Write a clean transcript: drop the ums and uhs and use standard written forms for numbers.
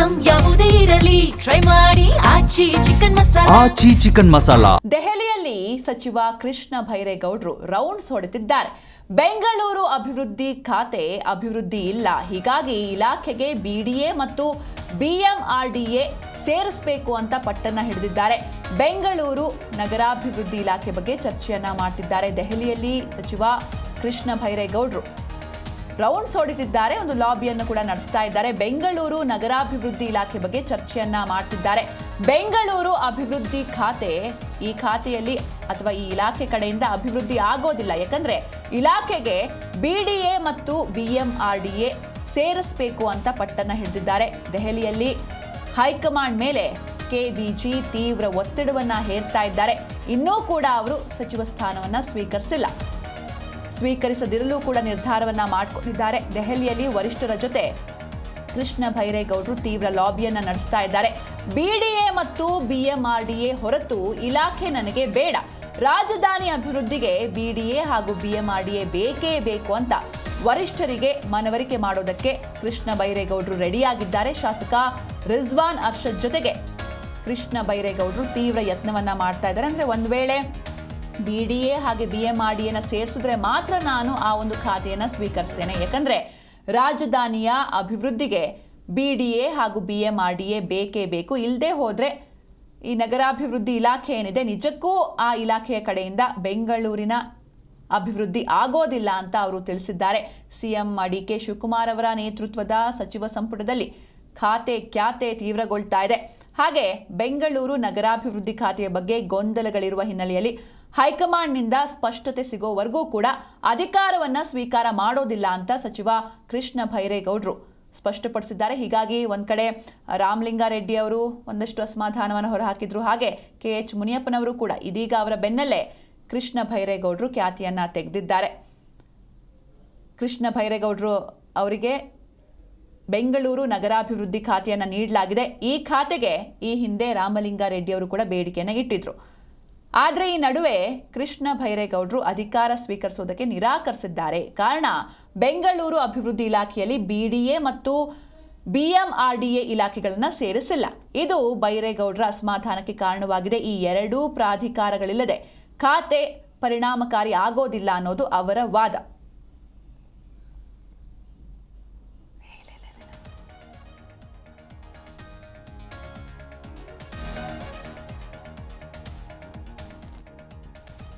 Item ಯಾವುದೇ ಇರಲಿ try ಮಾಡಿ ಆಚಿ ಚಿಕನ್ ಮಸಾಲಾ. ದೆಹಲಿಯಲ್ಲಿ ಸಚಿವ ಕೃಷ್ಣ ಭೈರೇಗೌಡರು ರೌಂಡ್ಸ್ ಹೊಡೆದಿದ್ದಾರೆ. ಬೆಂಗಳೂರು ಅಭಿವೃದ್ಧಿ ಖಾತೆ ಅಭಿವೃದ್ಧಿ ಇಲ್ಲ, ಹೀಗಾಗಿ ಇಲಾಖೆಗೆ ಬಿಡಿಎ ಮತ್ತು ಬಿಎಂಆರ್ಡಿಎ ಸೇರಿಸಬೇಕು ಅಂತ ಪಟ್ಟನ್ನ ಹಿಡಿದಿದ್ದಾರೆ. ಬೆಂಗಳೂರು ನಗರಾಭಿವೃದ್ಧಿ ಇಲಾಖೆ ಬಗ್ಗೆ ಚರ್ಚೆಯನ್ನ ಮಾಡ್ತಿದ್ದಾರೆ. ದೆಹಲಿಯಲ್ಲಿ ಸಚಿವ ಕೃಷ್ಣ ಭೈರೇಗೌಡರು ರೌಂಡ್ಸ್ ಹೊಡೆದಿದ್ದಾರೆ, ಒಂದು ಲಾಬಿಯನ್ನು ಕೂಡ ನಡೆಸ್ತಾ ಇದ್ದಾರೆ. ಬೆಂಗಳೂರು ನಗರಾಭಿವೃದ್ಧಿ ಇಲಾಖೆ ಬಗ್ಗೆ ಚರ್ಚೆಯನ್ನ ಮಾಡ್ತಿದ್ದಾರೆ. ಬೆಂಗಳೂರು ಅಭಿವೃದ್ಧಿ ಖಾತೆ, ಈ ಖಾತೆಯಲ್ಲಿ ಅಥವಾ ಈ ಇಲಾಖೆ ಕಡೆಯಿಂದ ಅಭಿವೃದ್ಧಿ ಆಗೋದಿಲ್ಲ, ಯಾಕಂದ್ರೆ ಇಲಾಖೆಗೆ ಬಿಡಿಎ ಮತ್ತು ಬಿಎಂಆರ್ಡಿಎ ಸೇರಿಸಬೇಕು ಅಂತ ಪಟ್ಟನ್ನ ಹಿಡಿದಿದ್ದಾರೆ. ದೆಹಲಿಯಲ್ಲಿ ಹೈಕಮಾಂಡ್ ಮೇಲೆ ಕೆವಿಜಿ ತೀವ್ರ ಒತ್ತಡವನ್ನ ಹೇರ್ತಾ ಇದ್ದಾರೆ. ಇನ್ನೂ ಕೂಡ ಅವರು ಸಚಿವ ಸ್ಥಾನವನ್ನ ಸ್ವೀಕರಿಸದಿರಲು ಕೂಡ ನಿರ್ಧಾರವನ್ನ ಮಾಡಿಕೊಂಡಿದ್ದಾರೆ. ದೆಹಲಿಯಲ್ಲಿ ವರಿಷ್ಠರ ಜೊತೆ ಕೃಷ್ಣ ಭೈರೇಗೌಡರು ತೀವ್ರ ಲಾಬಿಯನ್ನ ನಡೆಸ್ತಾ ಇದ್ದಾರೆ. ಬಿಡಿಎ ಮತ್ತು ಬಿಎಂಆರ್ಡಿಎ ಹೊರತು ಇಲಾಖೆ ನನಗೆ ಬೇಡ, ರಾಜಧಾನಿ ಅಭಿವೃದ್ಧಿಗೆ ಬಿಡಿಎ ಹಾಗೂ ಬಿಎಂಆರ್ಡಿಎ ಬೇಕೇ ಬೇಕು ಅಂತ ವರಿಷ್ಠರಿಗೆ ಮನವರಿಕೆ ಮಾಡೋದಕ್ಕೆ ಕೃಷ್ಣ ಭೈರೇಗೌಡರು ರೆಡಿಯಾಗಿದ್ದಾರೆ. ಶಾಸಕ ರಿಜ್ವಾನ್ ಅರ್ಷದ್ ಜೊತೆಗೆ ಕೃಷ್ಣ ಭೈರೇಗೌಡರು ತೀವ್ರ ಯತ್ನವನ್ನ ಮಾಡ್ತಾ ಇದ್ದಾರೆ. ಅಂದ್ರೆ ಒಂದ್ ವೇಳೆ ಬಿಡಿಎ ಹಾಗೆ ಬಿಎಂಆರ್ಡಿಎನ ಸೇರಿಸಿದ್ರೆ ಮಾತ್ರ ನಾನು ಆ ಒಂದು ಖಾತೆಯನ್ನ ಸ್ವೀಕರಿಸ್ತೇನೆ, ಯಾಕಂದ್ರೆ ರಾಜಧಾನಿಯ ಅಭಿವೃದ್ಧಿಗೆ ಬಿಡಿಎ ಹಾಗೂ ಬಿಎಂಆರ್ಡಿಎ ಬೇಕೇ ಬೇಕು. ಇಲ್ಲದೆ ಹೋದ್ರೆ ಈ ನಗರಾಭಿವೃದ್ಧಿ ಇಲಾಖೆ ಏನಿದೆ ನಿಜಕ್ಕೂ ಆ ಇಲಾಖೆಯ ಕಡೆಯಿಂದ ಬೆಂಗಳೂರಿನ ಅಭಿವೃದ್ಧಿ ಆಗೋದಿಲ್ಲ ಅಂತ ಅವರು ತಿಳಿಸಿದ್ದಾರೆ. ಸಿಎಂ ಡಿಕೆ ಶಿವಕುಮಾರ್ ಅವರ ನೇತೃತ್ವದ ಸಚಿವ ಸಂಪುಟದಲ್ಲಿ ಖ್ಯಾತೆ ತೀವ್ರಗೊಳ್ತಾ ಇದೆ. ಹಾಗೆ ಬೆಂಗಳೂರು ನಗರಾಭಿವೃದ್ಧಿ ಖಾತೆಯ ಬಗ್ಗೆ ಗೊಂದಲಗಳಿರುವ ಹಿನ್ನೆಲೆಯಲ್ಲಿ ಹೈಕಮಾಂಡ್ನಿಂದ ಸ್ಪಷ್ಟತೆ ಸಿಗೋವರೆಗೂ ಕೂಡ ಅಧಿಕಾರವನ್ನ ಸ್ವೀಕಾರ ಮಾಡೋದಿಲ್ಲ ಅಂತ ಸಚಿವ ಕೃಷ್ಣ ಭೈರೇಗೌಡರು ಸ್ಪಷ್ಟಪಡಿಸಿದ್ದಾರೆ. ಹೀಗಾಗಿ ಒಂದ್ ಕಡೆ ರಾಮಲಿಂಗಾರೆಡ್ಡಿ ಅವರು ಒಂದಷ್ಟು ಅಸಮಾಧಾನವನ್ನು ಹೊರಹಾಕಿದ್ರು. ಹಾಗೆ ಕೆಎಚ್ ಮುನಿಯಪ್ಪನವರು ಕೂಡ ಇದೀಗ ಅವರ ಬೆನ್ನಲ್ಲೇ ಕೃಷ್ಣ ಭೈರೇಗೌಡರು ಖ್ಯಾತಿಯನ್ನ ತೆಗೆದಿದ್ದಾರೆ. ಕೃಷ್ಣ ಭೈರೇಗೌಡರು ಅವರಿಗೆ ಬೆಂಗಳೂರು ನಗರಾಭಿವೃದ್ಧಿ ಖಾತೆಯನ್ನ ನೀಡಲಾಗಿದೆ. ಈ ಖಾತೆಗೆ ಈ ಹಿಂದೆ ರಾಮಲಿಂಗಾರೆಡ್ಡಿ ಅವರು ಕೂಡ ಬೇಡಿಕೆಯನ್ನ ಇಟ್ಟಿದ್ರು. ಆದ್ರೆ ಈ ನಡುವೆ ಕೃಷ್ಣ ಭೈರೇಗೌಡರು ಅಧಿಕಾರ ಸ್ವೀಕರಿಸೋದಕ್ಕೆ ನಿರಾಕರಿಸಿದ್ದಾರೆ. ಕಾರಣ, ಬೆಂಗಳೂರು ಅಭಿವೃದ್ಧಿ ಇಲಾಖೆಯಲ್ಲಿ ಬಿಡಿಎ ಮತ್ತು ಬಿಎಂಆರ್ಡಿಎ ಇಲಾಖೆಗಳನ್ನ ಸೇರಿಸಿಲ್ಲ. ಇದು ಭೈರೇಗೌಡರ ಅಸಮಾಧಾನಕ್ಕೆ ಕಾರಣವಾಗಿದೆ. ಈ ಎರಡೂ ಪ್ರಾಧಿಕಾರಗಳಿಲ್ಲದೆ ಖಾತೆ ಪರಿಣಾಮಕಾರಿ ಆಗೋದಿಲ್ಲ ಅನ್ನೋದು ಅವರ ವಾದ.